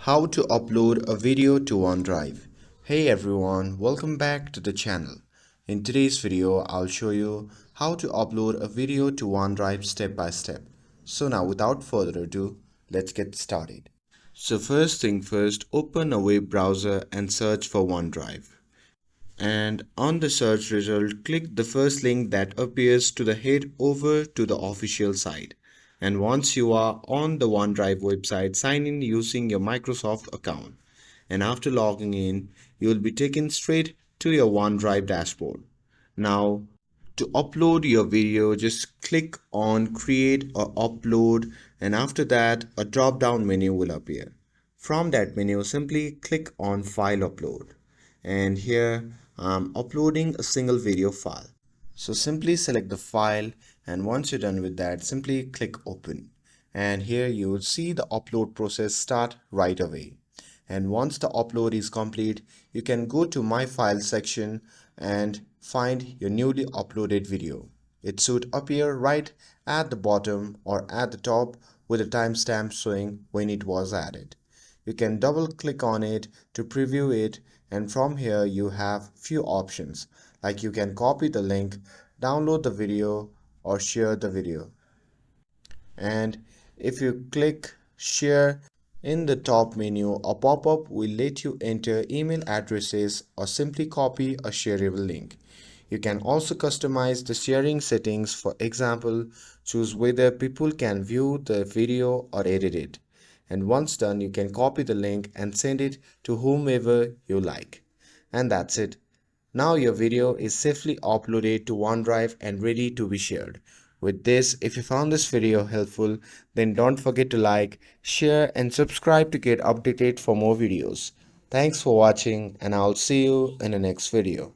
How to upload a video to OneDrive. Hey everyone, welcome back to the channel. In today's video, I'll show you how to upload a video to OneDrive step by step. So now without further ado, let's get started. So first thing first, open a web browser and search for OneDrive. And on the search result, click the first link that appears to the head over to the official site. And once you are on the OneDrive website, sign in using your Microsoft account. And after logging in, you will be taken straight to your OneDrive dashboard. Now, to upload your video, just click on create or upload, and after that, a drop down menu will appear. From that menu, simply click on file upload. And here I'm uploading a single video file. So simply select the file, and once you're done with that, simply click open. And here you will see the upload process start right away. And once the upload is complete, you can go to my file section and find your newly uploaded video. It should appear right at the bottom or at the top with a timestamp showing when it was added. You can double click on it to preview it, and from here you have few options like you can copy the link, download the video, or share the video. And if you click share, in the top menu a pop-up will let you enter email addresses or simply copy a shareable link. You can also customize the sharing settings. For example, choose whether people can view the video or edit it. And once done, you can copy the link and send it to whomever you like. And that's it. Now your video is safely uploaded to OneDrive and ready to be shared. With this, if you found this video helpful, then don't forget to like, share and subscribe to get updated for more videos. Thanks for watching, and I'll see you in the next video.